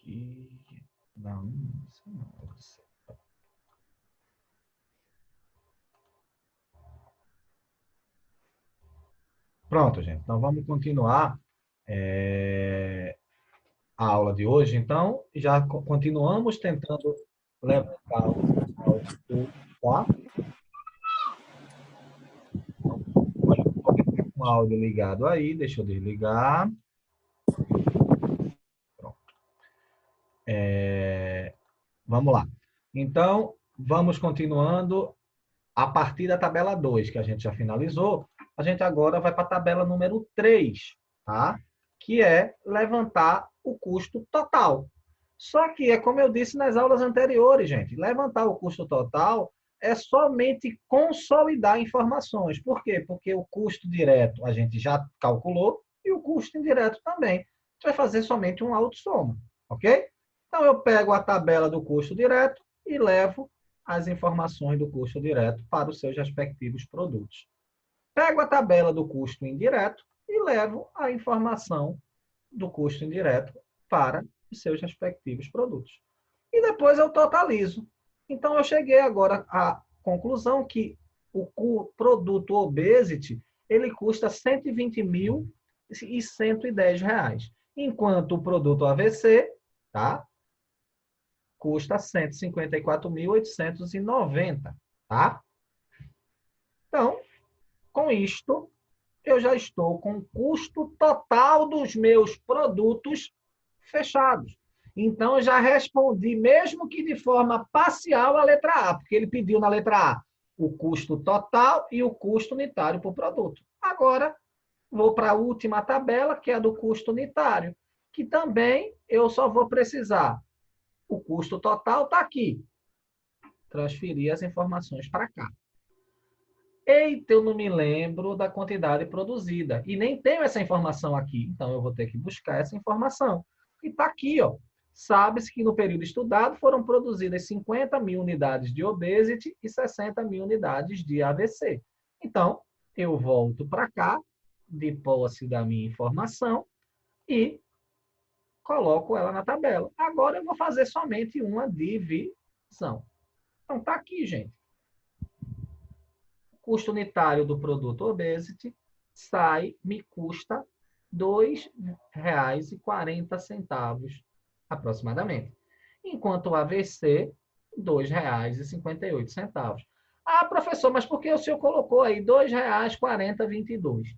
aqui. Não, isso não. Pronto, gente. Então, vamos continuar a aula de hoje. Então, já continuamos tentando levantar o estudo, tá? Com o áudio ligado aí, deixa eu desligar. Pronto. Vamos lá. Então, vamos continuando a partir da tabela 2 que a gente já finalizou. A gente agora vai para a tabela número 3, tá? Que é levantar o custo total. Só que é como eu disse nas aulas anteriores, gente, levantar o custo total é somente consolidar informações. Por quê? Porque o custo direto a gente já calculou e o custo indireto também. A gente vai fazer somente um autossoma, ok? Então eu pego a tabela do custo direto e levo as informações do custo direto para os seus respectivos produtos. Pego a tabela do custo indireto e levo a informação do custo indireto para os seus respectivos produtos. E depois eu totalizo. Então, eu cheguei agora à conclusão que o produto Obesity ele custa R$ 120.110, enquanto o produto AVC, tá, custa R$ 154.890, tá? Então, com isto, eu já estou com o custo total dos meus produtos fechados. Então, eu já respondi, mesmo que de forma parcial, a letra A, porque ele pediu na letra A o custo total e o custo unitário por produto. Agora, vou para a última tabela, que é a do custo unitário, que também eu só vou precisar. O custo total está aqui. Transferir as informações para cá. Eita, eu não me lembro da quantidade produzida. E nem tenho essa informação aqui. Então, eu vou ter que buscar essa informação. E está aqui, ó. Sabe-se que no período estudado foram produzidas 50.000 unidades de obesity e 60.000 unidades de AVC. Então, eu volto para cá, de posse da minha informação, e coloco ela na tabela. Agora, eu vou fazer somente uma divisão. Então, está aqui, gente. Custo unitário do produto Obesity me custa R$ 2,40 aproximadamente. Enquanto o AVC, R$ 2,58. Ah, professor, mas por que o senhor colocou aí R$ 2,4022?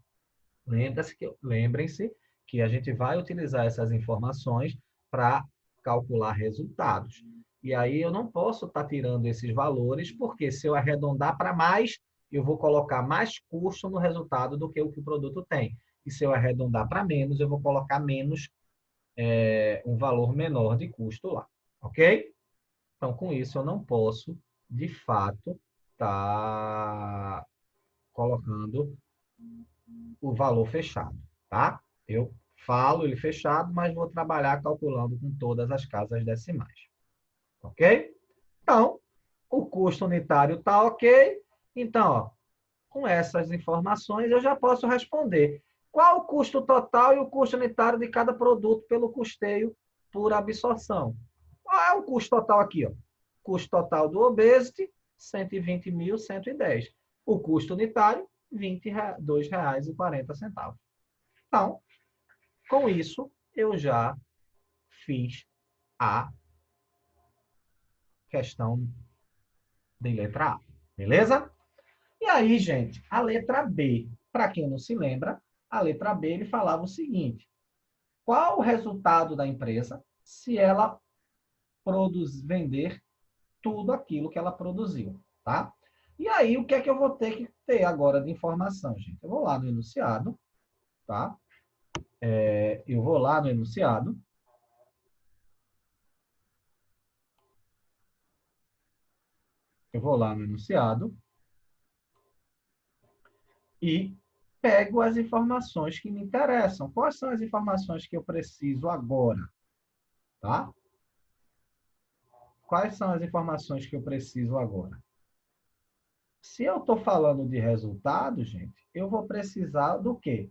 Lembrem-se que a gente vai utilizar essas informações para calcular resultados. E aí eu não posso estar tirando esses valores, porque se eu arredondar para mais, eu vou colocar mais custo no resultado do que o produto tem. E se eu arredondar para menos, eu vou colocar menos, um valor menor de custo lá. Ok? Então, com isso, eu não posso, de fato, estar colocando o valor fechado, tá? Eu falo ele fechado, mas vou trabalhar calculando com todas as casas decimais. Ok? Então, o custo unitário está ok. Então, ó, com essas informações, eu já posso responder qual o custo total e o custo unitário de cada produto pelo custeio por absorção. Qual é o custo total aqui? Ó? Custo total do Obesity, 120.110. O custo unitário, R$ 22,40. Então, com isso, eu já fiz a questão de letra A. Beleza? E aí, gente, a letra B, para quem não se lembra, a letra B ele falava o seguinte: qual o resultado da empresa se ela vender tudo aquilo que ela produziu, tá? E aí, o que é que eu vou ter que ter agora de informação, gente? Eu vou lá no enunciado, tá? Eu vou lá no enunciado. Eu vou lá no enunciado e pego as informações que me interessam. Quais são as informações que eu preciso agora? Tá? Quais são as informações que eu preciso agora? Se eu estou falando de resultado, gente, eu vou precisar do quê?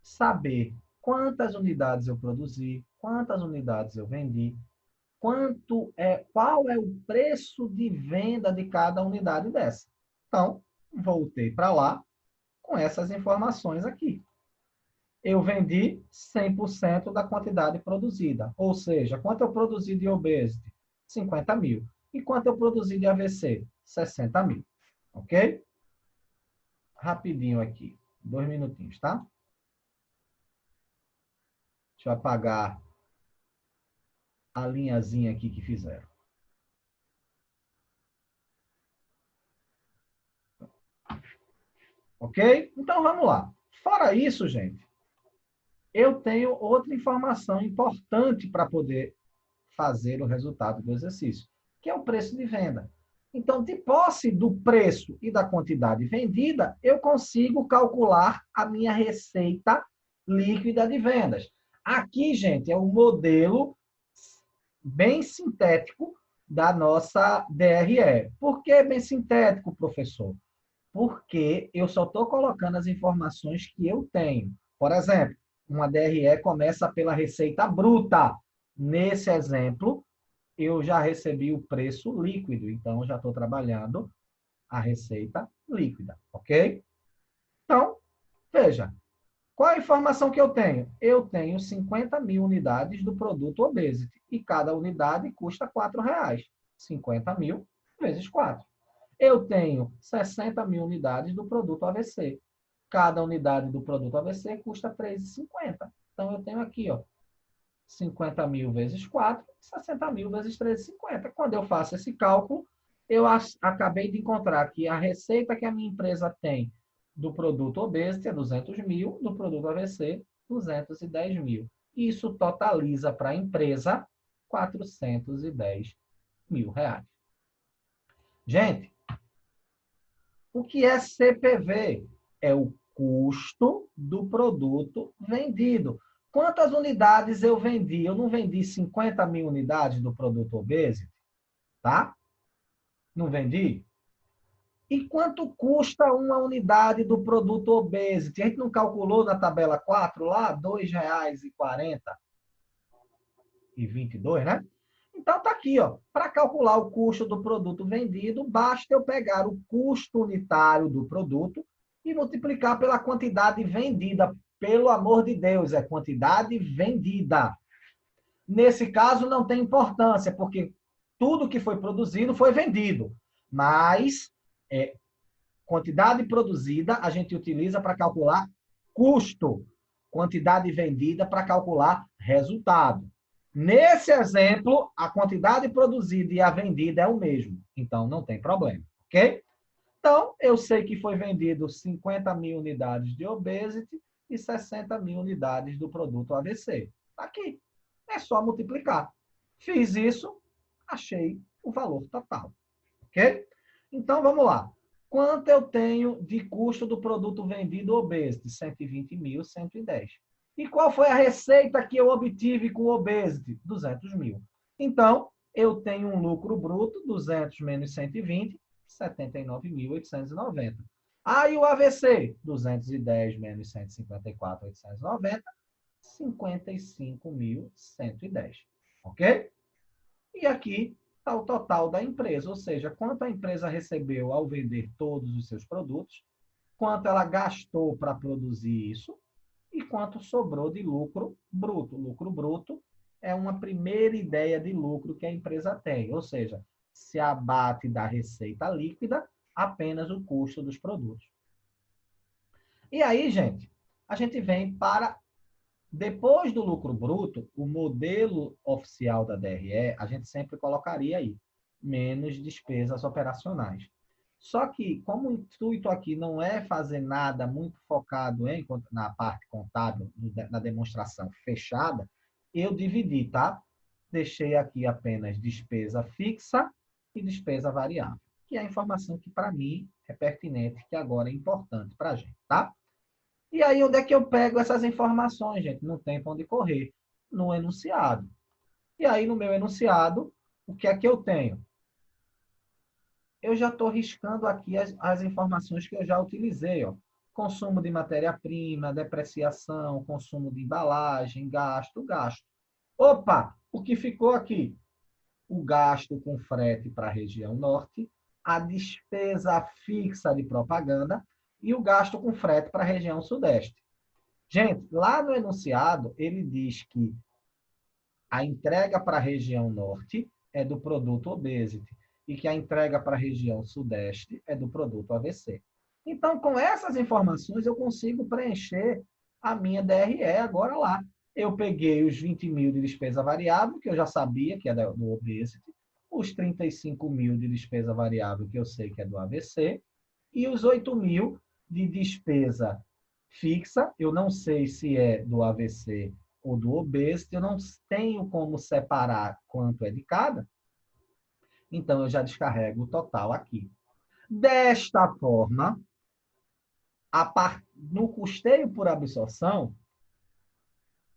Saber quantas unidades eu produzi, quantas unidades eu vendi, qual é o preço de venda de cada unidade dessa. Então, voltei para lá com essas informações aqui. Eu vendi 100% da quantidade produzida. Ou seja, quanto eu produzi de obesity? 50 mil. E quanto eu produzi de AVC? 60 mil. Ok? Rapidinho aqui. 2 minutinhos, tá? Deixa eu apagar a linhazinha aqui que fizeram. Ok? Então, vamos lá. Fora isso, gente, eu tenho outra informação importante para poder fazer o resultado do exercício, que é o preço de venda. Então, de posse do preço e da quantidade vendida, eu consigo calcular a minha receita líquida de vendas. Aqui, gente, é um modelo bem sintético da nossa DRE. Por que bem sintético, professor? Porque eu só estou colocando as informações que eu tenho. Por exemplo, uma DRE começa pela receita bruta. Nesse exemplo, eu já recebi o preço líquido, então já estou trabalhando a receita líquida, ok? Então, veja, qual a informação que eu tenho? Eu tenho 50 mil unidades do produto Obesity e cada unidade custa R$4. 50 mil vezes 4. Eu tenho 60 mil unidades do produto AVC. Cada unidade do produto AVC custa R$3,50. Então, eu tenho aqui, ó, 50 mil vezes 4, 60 mil vezes 3,50. Quando eu faço esse cálculo, eu acabei de encontrar que a receita que a minha empresa tem do produto Obesity é 200 mil, do produto AVC, 210 mil. Isso totaliza para a empresa R$410 mil. Gente, o que é CPV? É o custo do produto vendido. Quantas unidades eu vendi? Eu não vendi 50 mil unidades do produto Obesity, tá? Não vendi? E quanto custa uma unidade do produto Obesity? A gente não calculou na tabela 4 lá? R$2,40 e 22, né? Então, está aqui, ó. Para calcular o custo do produto vendido, basta eu pegar o custo unitário do produto e multiplicar pela quantidade vendida. Pelo amor de Deus, é quantidade vendida. Nesse caso, não tem importância, porque tudo que foi produzido foi vendido. Mas, quantidade produzida a gente utiliza para calcular custo. Quantidade vendida para calcular resultado. Nesse exemplo, a quantidade produzida e a vendida é o mesmo. Então, não tem problema, ok? Então, eu sei que foi vendido 50 mil unidades de Obesity e 60 mil unidades do produto AVC. Está aqui. É só multiplicar. Fiz isso, achei o valor total, ok? Então, vamos lá. Quanto eu tenho de custo do produto vendido Obesity? 120.110. E qual foi a receita que eu obtive com o Obesity? 200 mil. Então, eu tenho um lucro bruto, 200 menos 120, 79.890. Aí o AVC, 210 menos 154.890, 55.110. Ok? E aqui está o total da empresa, ou seja, quanto a empresa recebeu ao vender todos os seus produtos, quanto ela gastou para produzir isso e quanto sobrou de lucro bruto. Lucro bruto é uma primeira ideia de lucro que a empresa tem, ou seja, se abate da receita líquida apenas o custo dos produtos. E aí, gente, a gente vem para, depois do lucro bruto, o modelo oficial da DRE, a gente sempre colocaria aí, menos despesas operacionais. Só que, como o intuito aqui não é fazer nada muito focado na parte contábil, na demonstração fechada, eu dividi, tá? Deixei aqui apenas despesa fixa e despesa variável, que é a informação que, para mim, é pertinente, que agora é importante para a gente, tá? E aí, onde é que eu pego essas informações, gente? Não tem para onde correr. No enunciado. E aí, no meu enunciado, o que é que eu tenho? Eu já estou riscando aqui as informações que eu já utilizei. Ó. consumo de matéria-prima, depreciação, consumo de embalagem, gasto. Opa, o que ficou aqui? O gasto com frete para a região norte, a despesa fixa de propaganda e o gasto com frete para a região sudeste. Gente, lá no enunciado, ele diz que a entrega para a região norte é do produto obesity e que a entrega para a região sudeste é do produto AVC. Então, com essas informações, eu consigo preencher a minha DRE agora lá. Eu peguei os 20 mil de despesa variável, que eu já sabia que é do obesity, os 35 mil de despesa variável, que eu sei que é do AVC, e os 8 mil de despesa fixa, eu não sei se é do AVC ou do obesity, eu não tenho como separar quanto é de cada, então eu já descarrego o total aqui. Desta forma, no custeio por absorção,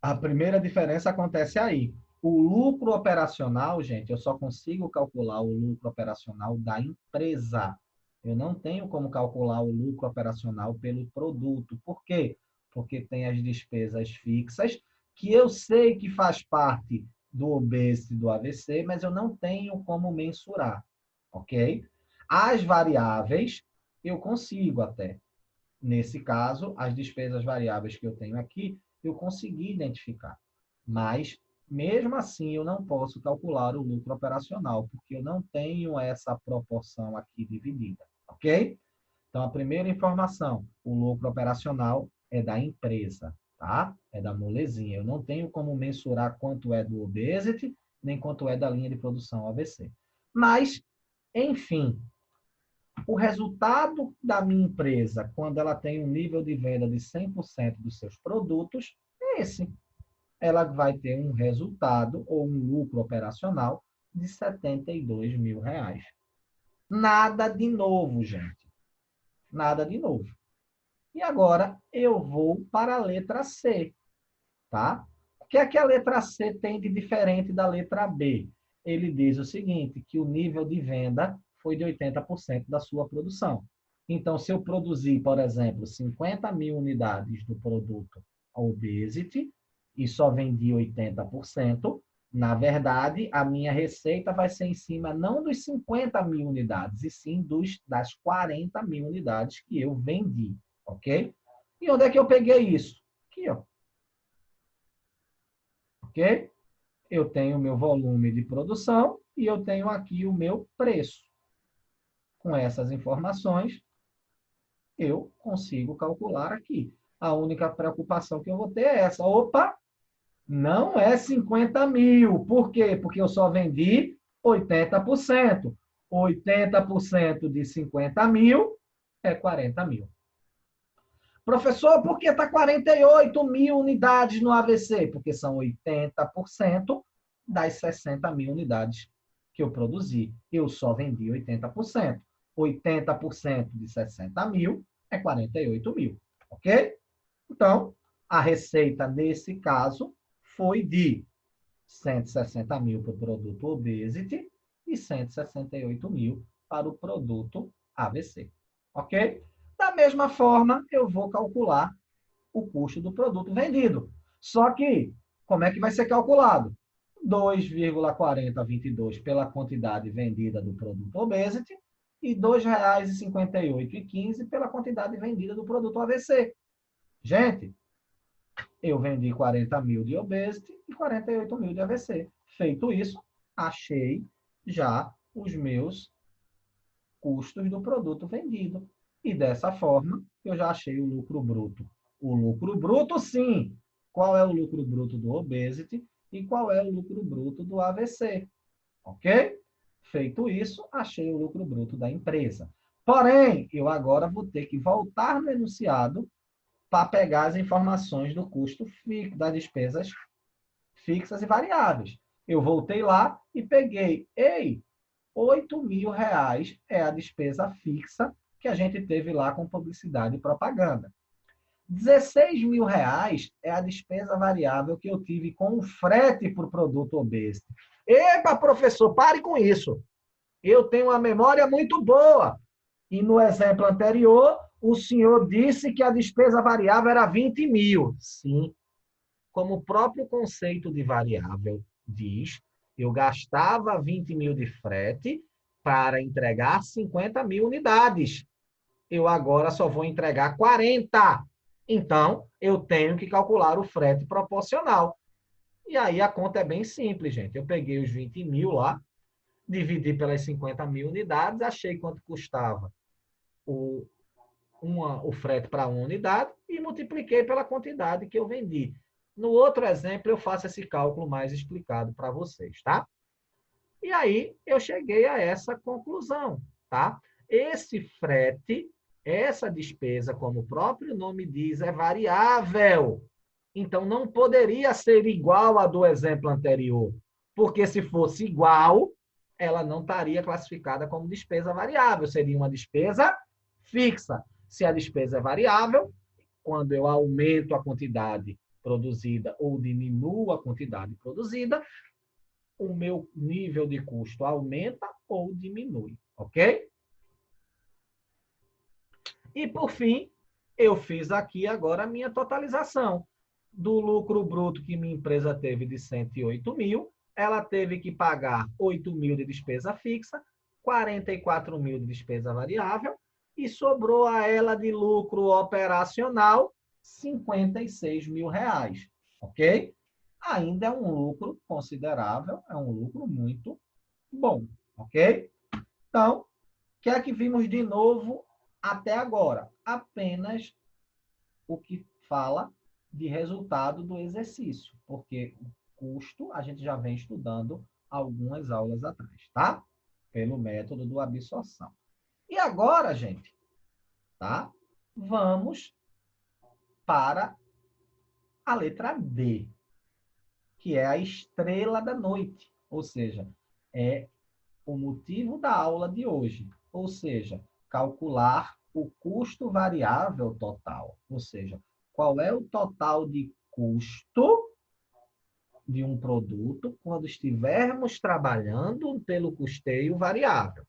a primeira diferença acontece aí. O lucro operacional, gente, eu só consigo calcular o lucro operacional da empresa. Eu não tenho como calcular o lucro operacional pelo produto. Por quê? Porque tem as despesas fixas, que eu sei que faz parte do obesity e do AVC, mas eu não tenho como mensurar, ok? As variáveis, eu consigo até. Nesse caso, as despesas variáveis que eu tenho aqui, eu consegui identificar. Mas, mesmo assim, eu não posso calcular o lucro operacional, porque eu não tenho essa proporção aqui dividida, ok? Então, a primeira informação, o lucro operacional é da empresa, tá? É da molezinha. Eu não tenho como mensurar quanto é do obesity, nem quanto é da linha de produção AVC. Mas, enfim, o resultado da minha empresa, quando ela tem um nível de venda de 100% dos seus produtos, é esse. Ela vai ter um resultado ou um lucro operacional de R$ 72 mil. Nada de novo, gente. Nada de novo. E agora eu vou para a letra C, tá? O que é que a letra C tem de diferente da letra B? Ele diz o seguinte, que o nível de venda foi de 80% da sua produção. Então, se eu produzir, por exemplo, 50 mil unidades do produto Obesity e só vendi 80%, na verdade, a minha receita vai ser em cima não dos 50 mil unidades, e sim das 40 mil unidades que eu vendi, ok? E onde é que eu peguei isso? Aqui, ó. Ok? Eu tenho o meu volume de produção e eu tenho aqui o meu preço. Com essas informações, eu consigo calcular aqui. A única preocupação que eu vou ter é essa. Opa, não é 50 mil. Por quê? Porque eu só vendi 80%. 80% de 50 mil é 40 mil. Professor, por que está 48 mil unidades no AVC? Porque são 80% das 60 mil unidades que eu produzi. Eu só vendi 80%. 80% de 60 mil é 48 mil. Ok? Então, a receita nesse caso foi de 160 mil para o produto Obesity e 168 mil para o produto AVC. Ok? Da mesma forma, eu vou calcular o custo do produto vendido. Só que, como é que vai ser calculado? 2,4022 pela quantidade vendida do produto Obesity e R$ 2,5815 pela quantidade vendida do produto AVC. Gente, eu vendi 40 mil de Obesity e 48 mil de AVC. Feito isso, achei já os meus custos do produto vendido. E dessa forma, eu já achei o lucro bruto. O lucro bruto, sim. Qual é o lucro bruto do Obesity e qual é o lucro bruto do AVC? Ok? Feito isso, achei o lucro bruto da empresa. Porém, eu agora vou ter que voltar no enunciado para pegar as informações do custo das despesas fixas e variáveis. Eu voltei lá e peguei, R$ 8 mil é a despesa fixa que a gente teve lá com publicidade e propaganda. R$ 16 mil é a despesa variável que eu tive com o frete para o produto Obesity. Epa, professor, pare com isso. Eu tenho uma memória muito boa. E no exemplo anterior, o senhor disse que a despesa variável era 20 mil. Sim, como o próprio conceito de variável diz, eu gastava 20 mil de frete para entregar 50 mil unidades. Eu agora só vou entregar 40. Então, eu tenho que calcular o frete proporcional. E aí a conta é bem simples, gente. Eu peguei os 20 mil lá, dividi pelas 50 mil unidades, achei quanto custava o frete para uma unidade e multipliquei pela quantidade que eu vendi. No outro exemplo, eu faço esse cálculo mais explicado para vocês, tá? E aí, eu cheguei a essa conclusão, tá? Esse frete, essa despesa, como o próprio nome diz, é variável. Então, não poderia ser igual à do exemplo anterior, porque se fosse igual, ela não estaria classificada como despesa variável, seria uma despesa fixa. Se a despesa é variável, quando eu aumento a quantidade produzida ou diminuo a quantidade produzida, o meu nível de custo aumenta ou diminui, ok? E, por fim, eu fiz aqui agora a minha totalização. Do lucro bruto que minha empresa teve de 108 mil, ela teve que pagar 8 mil de despesa fixa, 44 mil de despesa variável e sobrou a ela de lucro operacional 56 mil reais, ok? Ainda é um lucro considerável, é um lucro muito bom, ok? Então, o que é que vimos de novo até agora? Apenas o que fala de resultado do exercício, porque o custo a gente já vem estudando algumas aulas atrás, tá? Pelo método do absorção. E agora, gente, tá? Vamos para a letra D, que é a estrela da noite, ou seja, é o motivo da aula de hoje, ou seja, calcular o custo variável total, ou seja, qual é o total de custo de um produto quando estivermos trabalhando pelo custeio variável.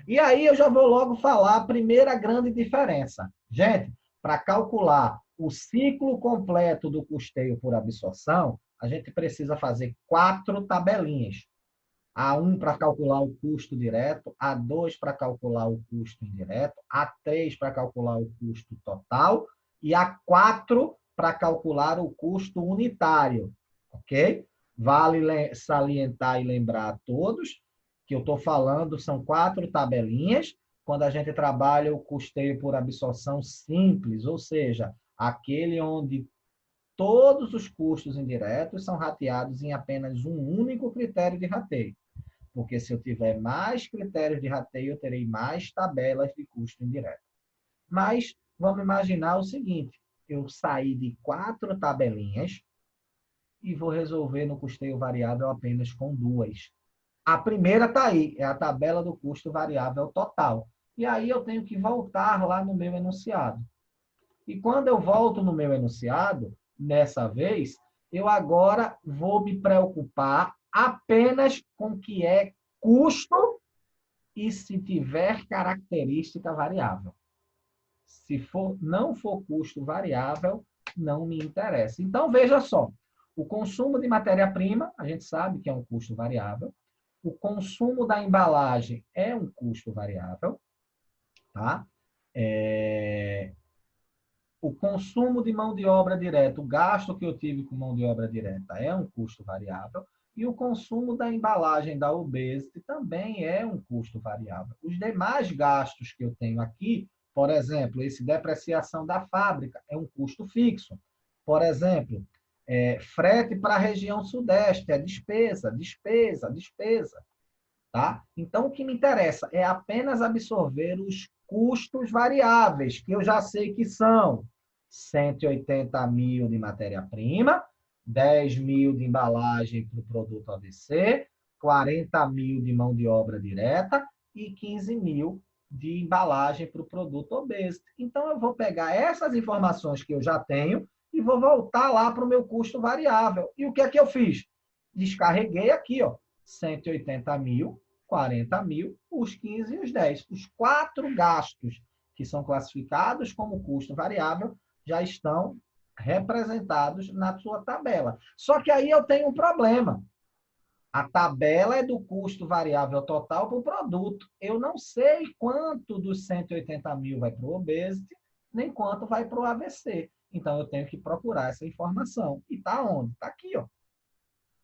E aí eu já vou logo falar a primeira grande diferença. Gente, para calcular o ciclo completo do custeio por absorção, a gente precisa fazer 4 tabelinhas. A1 para calcular o custo direto, A2 para calcular o custo indireto, A3 para calcular o custo total e A4 para calcular o custo unitário, ok? Vale salientar e lembrar a todos que eu estou falando, são 4 tabelinhas, quando a gente trabalha o custeio por absorção simples, ou seja, aquele onde todos os custos indiretos são rateados em apenas um único critério de rateio. Porque se eu tiver mais critérios de rateio, eu terei mais tabelas de custo indireto. Mas vamos imaginar o seguinte, eu saí de 4 tabelinhas e vou resolver no custeio variável apenas com 2. A primeira está aí, é a tabela do custo variável total. E aí eu tenho que voltar lá no meu enunciado. E quando eu volto no meu enunciado, nessa vez, eu agora vou me preocupar apenas com o que é custo e se tiver característica variável. Se não for custo variável, não me interessa. Então, veja só. O consumo de matéria-prima, a gente sabe que é um custo variável. O consumo da embalagem é um custo variável. Tá? O consumo de mão de obra direta, o gasto que eu tive com mão de obra direta é um custo variável. E o consumo da embalagem da Obesity também é um custo variável. Os demais gastos que eu tenho aqui, por exemplo, esse depreciação da fábrica é um custo fixo. Por exemplo, frete para a região sudeste é despesa, despesa, despesa. Tá? Então, o que me interessa é apenas absorver os custos variáveis, que eu já sei que são 180 mil de matéria-prima, 10 mil de embalagem para o produto ABC, 40 mil de mão de obra direta e 15 mil de embalagem para o produto obeso. Então, eu vou pegar essas informações que eu já tenho e vou voltar lá para o meu custo variável. E o que é que eu fiz? Descarreguei aqui, ó, 180 mil, 40 mil, os 15 e os 10. Os 4 gastos que são classificados como custo variável, já estão representados na sua tabela. Só que aí eu tenho um problema. A tabela é do custo variável total para o produto. Eu não sei quanto dos 180 mil vai para o obesity, nem quanto vai para o AVC. Então, eu tenho que procurar essa informação. E está onde? Está aqui, ó.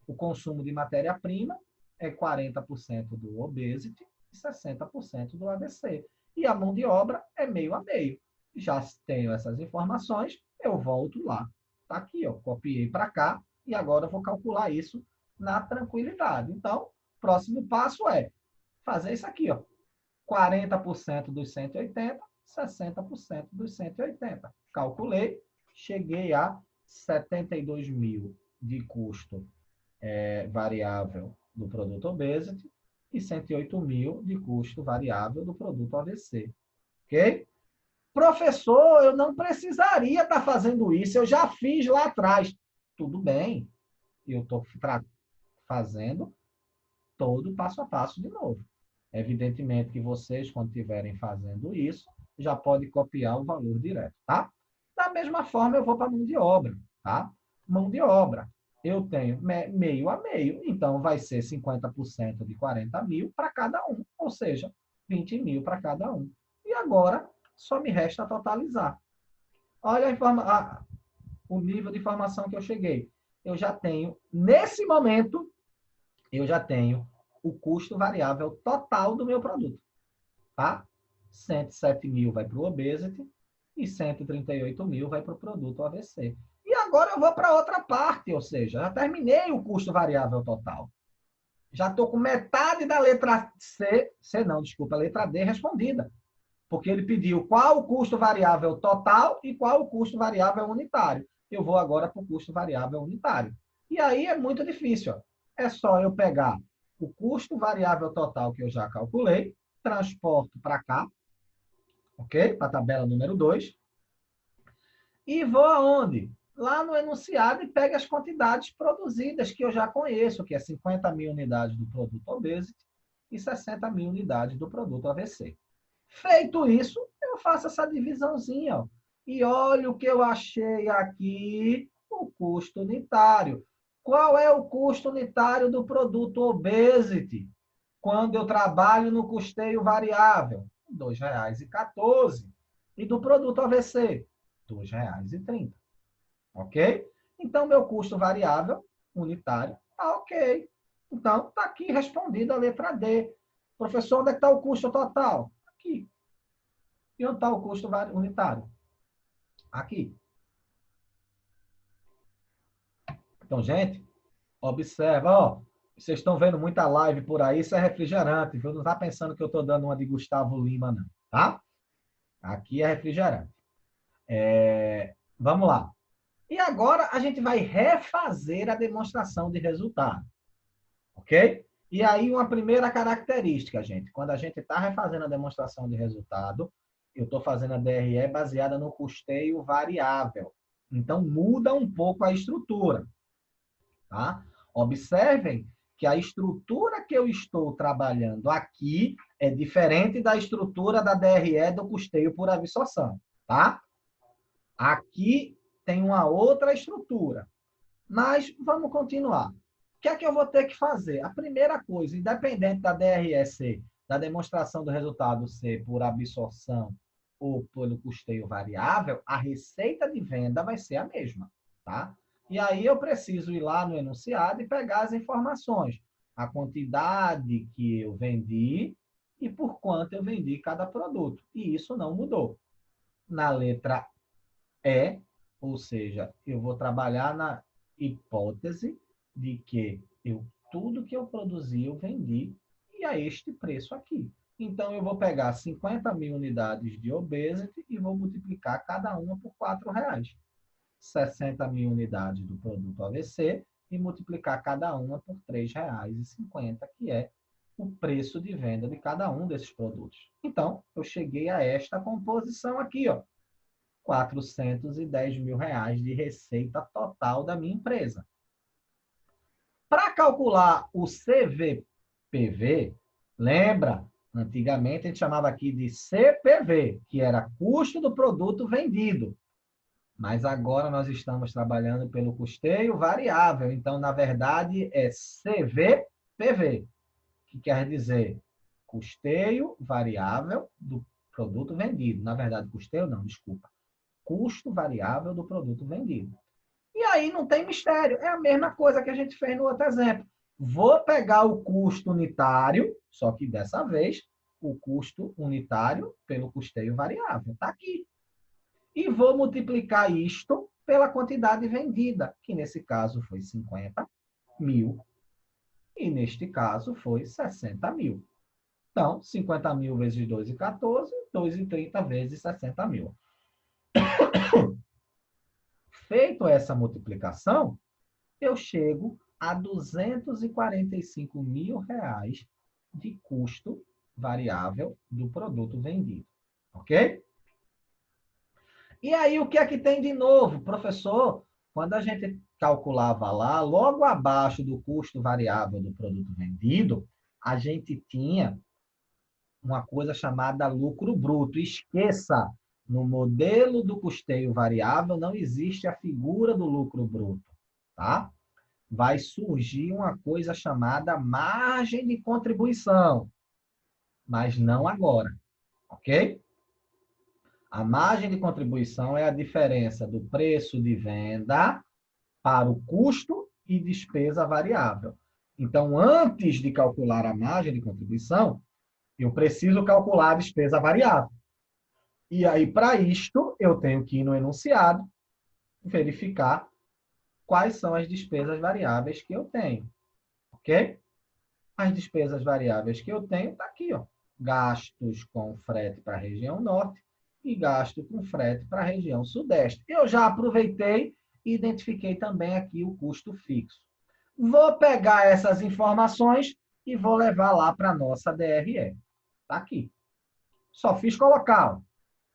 O consumo de matéria-prima é 40% do obesity e 60% do AVC. E a mão de obra é meio a meio. Já tenho essas informações, eu volto lá. Está aqui, ó. Copiei para cá e agora eu vou calcular isso na tranquilidade. Então, próximo passo é fazer isso aqui, ó. 40% dos 180, 60% dos 180. Calculei, cheguei a 72 mil de custo variável do produto obesity e 108 mil de custo variável do produto AVC. Ok? Professor, eu não precisaria estar fazendo isso, eu já fiz lá atrás. Tudo bem, eu estou fazendo todo passo a passo de novo. Evidentemente que vocês, quando estiverem fazendo isso, já podem copiar o valor direto, tá? Da mesma forma, eu vou para a mão de obra, tá? Mão de obra. Eu tenho meio a meio, então vai ser 50% de 40 mil para cada um, ou seja, 20 mil para cada um. E agora, só me resta totalizar. Olha o nível de informação que eu cheguei. Eu já tenho, nesse momento, eu já tenho o custo variável total do meu produto. Tá? 107 mil vai para o obesity e 138 mil vai para o produto AVC. E agora eu vou para outra parte, ou seja, já terminei o custo variável total. Já estou com metade da letra a letra D respondida. Porque ele pediu qual o custo variável total e qual o custo variável unitário. Eu vou agora para o custo variável unitário. E aí é muito difícil. Ó. É só eu pegar o custo variável total que eu já calculei, transporto para cá, ok? Para a tabela número 2. E vou aonde? Lá no enunciado e pego as quantidades produzidas que eu já conheço, que é 50 mil unidades do produto obesity e 60 mil unidades do produto AVC. Feito isso, eu faço essa divisãozinha. Ó, e olha o que eu achei aqui, o custo unitário. Qual é o custo unitário do produto obesity? Quando eu trabalho no custeio variável? R$ 2,14. E do produto AVC? R$ 2,30. Ok? Então, meu custo variável unitário está ok. Então, está aqui respondida a letra D. Professor, onde é que está o custo total? Aqui. E onde está o custo unitário? Aqui. Então, gente, observa, ó. Vocês estão vendo muita live por aí, isso é refrigerante, viu? Não está pensando que eu estou dando uma de Gustavo Lima, não, tá? Aqui é refrigerante. Vamos lá. E agora a gente vai refazer a demonstração de resultado. Ok? E aí, uma primeira característica, gente. Quando a gente está refazendo a demonstração de resultado, eu estou fazendo a DRE baseada no custeio variável. Então, muda um pouco a estrutura. Tá? Observem que a estrutura que eu estou trabalhando aqui é diferente da estrutura da DRE do custeio por absorção. Tá? Aqui tem uma outra estrutura. Mas vamos continuar. O que é que eu vou ter que fazer? A primeira coisa, independente da DRE ser, da demonstração do resultado ser por absorção ou pelo custeio variável, a receita de venda vai ser a mesma, tá? E aí eu preciso ir lá no enunciado e pegar as informações. A quantidade que eu vendi e por quanto eu vendi cada produto. E isso não mudou. Na letra E, ou seja, eu vou trabalhar na hipótese de que tudo que eu produzi, eu vendi e a este preço aqui. Então, eu vou pegar 50 mil unidades de obesity e vou multiplicar cada uma por R$ 4,00. 60 mil unidades do produto AVC e multiplicar cada uma por R$ 3,50, que é o preço de venda de cada um desses produtos. Então, eu cheguei a esta composição aqui, ó. 410 mil reais de receita total da minha empresa. Para calcular o CVPV, lembra? Antigamente, a gente chamava aqui de CPV, que era custo do produto vendido. Mas agora nós estamos trabalhando pelo custeio variável. Então, na verdade, é CVPV, que quer dizer custeio variável do produto vendido. Na verdade, custeio não, desculpa. Custo variável do produto vendido. E aí não tem mistério. É a mesma coisa que a gente fez no outro exemplo. Vou pegar o custo unitário, só que dessa vez o custo unitário pelo custeio variável. Está aqui. E vou multiplicar isto pela quantidade vendida, que nesse caso foi 50 mil. E neste caso foi 60 mil. Então, 50 mil vezes 2,14, 2,30 vezes 60 mil. Feito essa multiplicação, eu chego a 245 mil reais de custo variável do produto vendido. Ok? E aí, o que é que tem de novo? Professor, quando a gente calculava lá, logo abaixo do custo variável do produto vendido, a gente tinha uma coisa chamada lucro bruto. Esqueça, no modelo do custeio variável não existe a figura do lucro bruto, tá? Vai surgir uma coisa chamada margem de contribuição, mas não agora, ok? A margem de contribuição é a diferença do preço de venda para o custo e despesa variável. Então, antes de calcular a margem de contribuição, eu preciso calcular a despesa variável. E aí, para isto, eu tenho que ir no enunciado, verificar quais são as despesas variáveis que eu tenho. Ok? As despesas variáveis que eu tenho está aqui, ó. Gastos com frete para a região norte e gasto com frete para a região sudeste. Eu já aproveitei e identifiquei também aqui o custo fixo. Vou pegar essas informações e vou levar lá para a nossa DRE. Está aqui. Só fiz colocar, ó,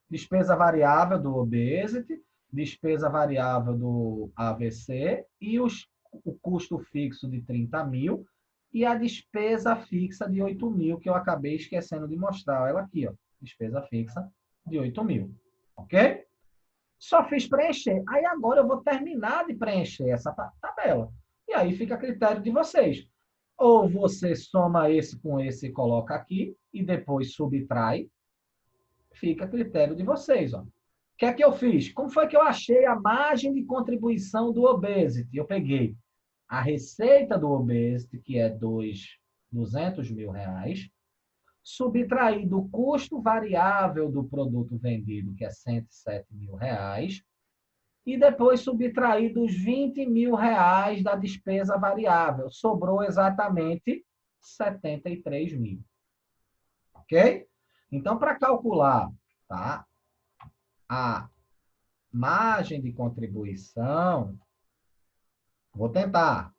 despesa variável do obesity, despesa variável do AVC e o custo fixo de 30 mil e a despesa fixa de 8 mil, que eu acabei esquecendo de mostrar. Ela aqui, ó, despesa fixa de 8 mil. Ok? Só fiz preencher. Aí agora eu vou terminar de preencher essa tabela. E aí fica a critério de vocês. Ou você soma esse com esse e coloca aqui, e depois subtrai. Fica a critério de vocês. Ó. O que é que eu fiz? Como foi que eu achei a margem de contribuição do obesity? Eu peguei a receita do obesity, que é 200 mil reais, subtraí do custo variável do produto vendido, que é 107 mil reais, e depois subtraí dos 20 mil reais da despesa variável. Sobrou exatamente 73 mil. Ok? Então, para calcular, tá, a margem de contribuição, vou tentar,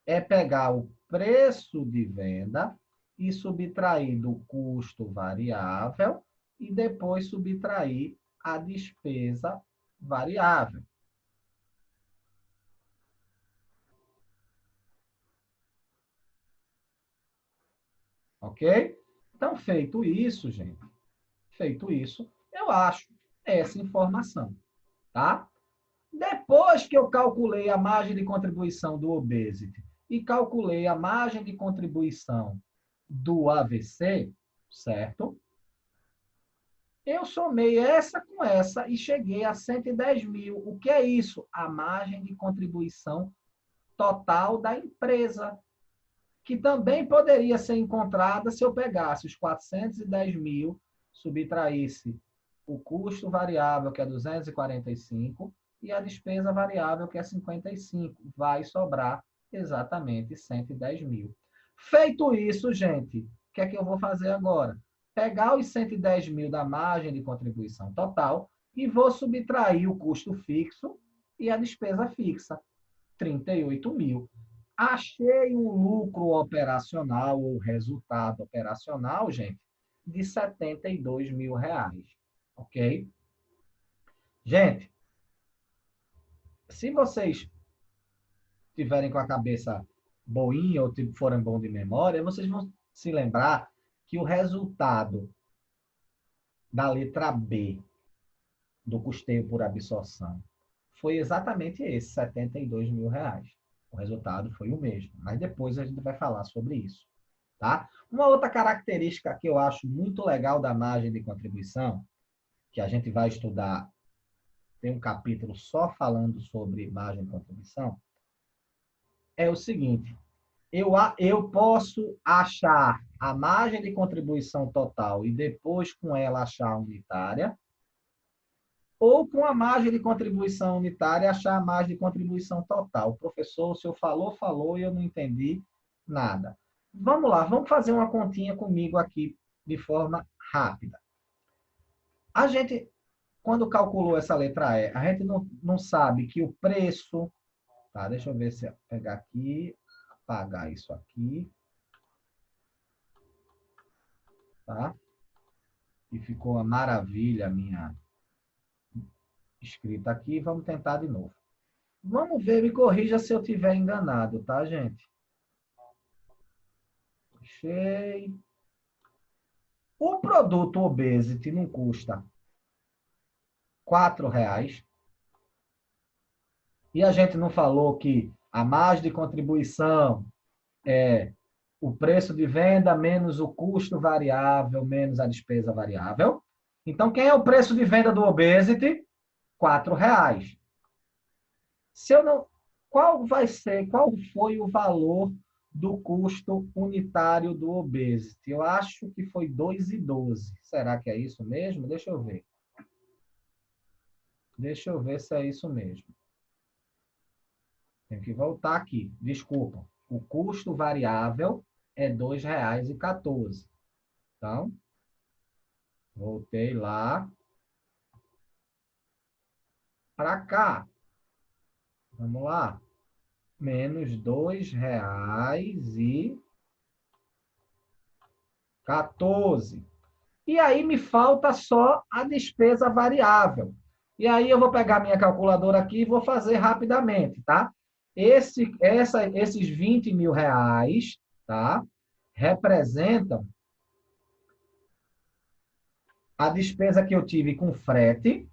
é pegar o preço de venda e subtrair do custo variável e depois subtrair a despesa variável. Ok? Então, feito isso, gente, feito isso, eu acho essa informação, tá? Depois que eu calculei a margem de contribuição do obesity e calculei a margem de contribuição do AVC, certo? Eu somei essa com essa e cheguei a 110 mil. O que é isso? A margem de contribuição total da empresa, que também poderia ser encontrada se eu pegasse os 410 mil, subtraísse o custo variável, que é 245, e a despesa variável, que é 55. Vai sobrar exatamente 110 mil. Feito isso, gente, o que é que eu vou fazer agora? Pegar os 110 mil da margem de contribuição total e vou subtrair o custo fixo e a despesa fixa, 38 mil. Achei um lucro operacional ou resultado operacional, gente, de 72 mil reais. Ok? Gente, se vocês tiverem com a cabeça boinha ou forem bom de memória, vocês vão se lembrar que o resultado da letra B, do custeio por absorção, foi exatamente esse, R$ 72.000. O resultado foi o mesmo, mas depois a gente vai falar sobre isso. Tá? Uma outra característica que eu acho muito legal da margem de contribuição, que a gente vai estudar, tem um capítulo só falando sobre margem de contribuição, é o seguinte: eu posso achar a margem de contribuição total e depois com ela achar a unitária, ou com a margem de contribuição unitária achar a margem de contribuição total. O professor, o senhor falou e eu não entendi nada. Vamos lá, vamos fazer uma continha comigo aqui de forma rápida. A gente, quando calculou essa letra E, a gente não sabe que o preço... Tá, deixa eu ver se eu pegar aqui, apagar isso aqui. Tá? E ficou uma maravilha a minha escrita aqui. Vamos tentar de novo. Vamos ver, me corrija se eu estiver enganado, tá, gente? Achei. O produto Obesity não custa R$ 4. E a gente não falou que a margem de contribuição é o preço de venda menos o custo variável menos a despesa variável. Então, quem é o preço de venda do Obesity? R$ 4. Se eu não, qual foi o valor do custo unitário do Obesity? Eu acho que foi 2,12. Será que é isso mesmo? Deixa eu ver. Deixa eu ver se é isso mesmo. Tenho que voltar aqui. Desculpa. O custo variável é R$ 2,14. Então, voltei lá para cá. Vamos lá. Menos R$ 2,14. E aí me falta só a despesa variável. E aí eu vou pegar minha calculadora aqui e vou fazer rapidamente, tá? Esses R$ 20.000, tá? Representam a despesa que eu tive com frete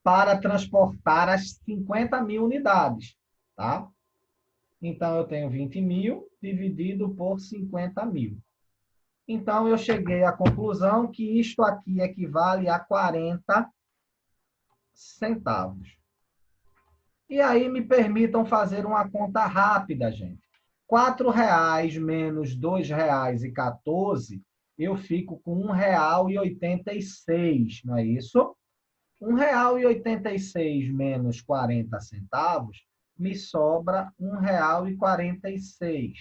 para transportar as 50.000 unidades, tá? Então, eu tenho 20.000 dividido por 50.000. Então, eu cheguei à conclusão que isto aqui equivale a 40 centavos. E aí, me permitam fazer uma conta rápida, gente. R$ 4 menos R$ 2,14, eu fico com R$ 1,86, não é isso? R$ 1,86 menos 40 centavos, me sobra R$ 1,46,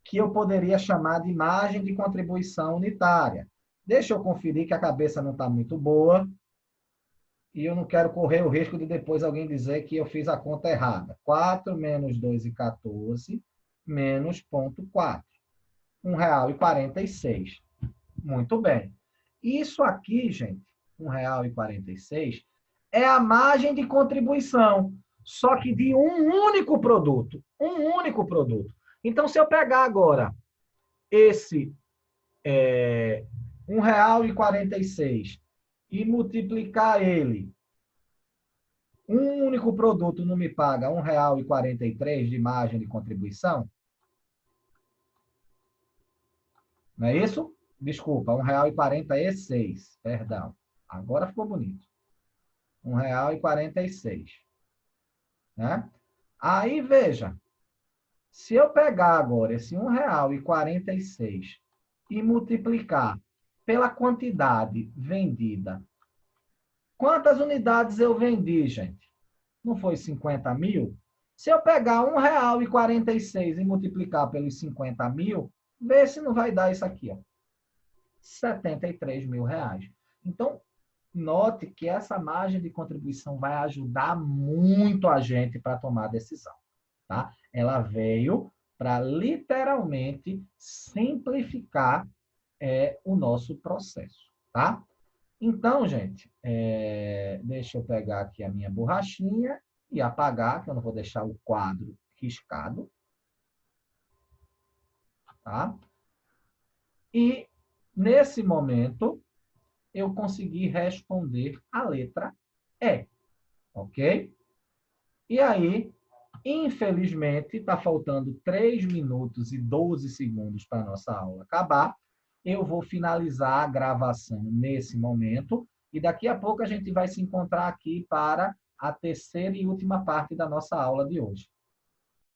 que eu poderia chamar de margem de contribuição unitária. Deixa eu conferir que a cabeça não está muito boa e eu não quero correr o risco de depois alguém dizer que eu fiz a conta errada. 4 menos 2,14 menos 0,4. R$ 1,46. Muito bem. Isso aqui, gente, R$ 1,46, é a margem de contribuição, só que de um único produto. Um único produto. Então, se eu pegar agora esse R$ 1,46 e multiplicar ele, um único produto não me paga R$ 1,43 de margem de contribuição? Não é isso? Desculpa, R$ 1,46, perdão. Agora ficou bonito. R$ 1,46. Né? Aí, veja, se eu pegar agora esse R$ 1,46 e multiplicar pela quantidade vendida, quantas unidades eu vendi, gente? Não foi 50.000? Se eu pegar R$ 1,46 e multiplicar pelos 50.000, vê se não vai dar isso aqui, ó. R$ 73.000. Então, note que essa margem de contribuição vai ajudar muito a gente para tomar decisão. Tá? Ela veio para literalmente simplificar o nosso processo. Tá? Então, gente, deixa eu pegar aqui a minha borrachinha e apagar, que eu não vou deixar o quadro riscado. tá? E, nesse momento, eu consegui responder a letra E, ok? E aí, infelizmente, está faltando 3 minutos e 12 segundos para a nossa aula acabar. Eu vou finalizar a gravação nesse momento e daqui a pouco a gente vai se encontrar aqui para a terceira e última parte da nossa aula de hoje.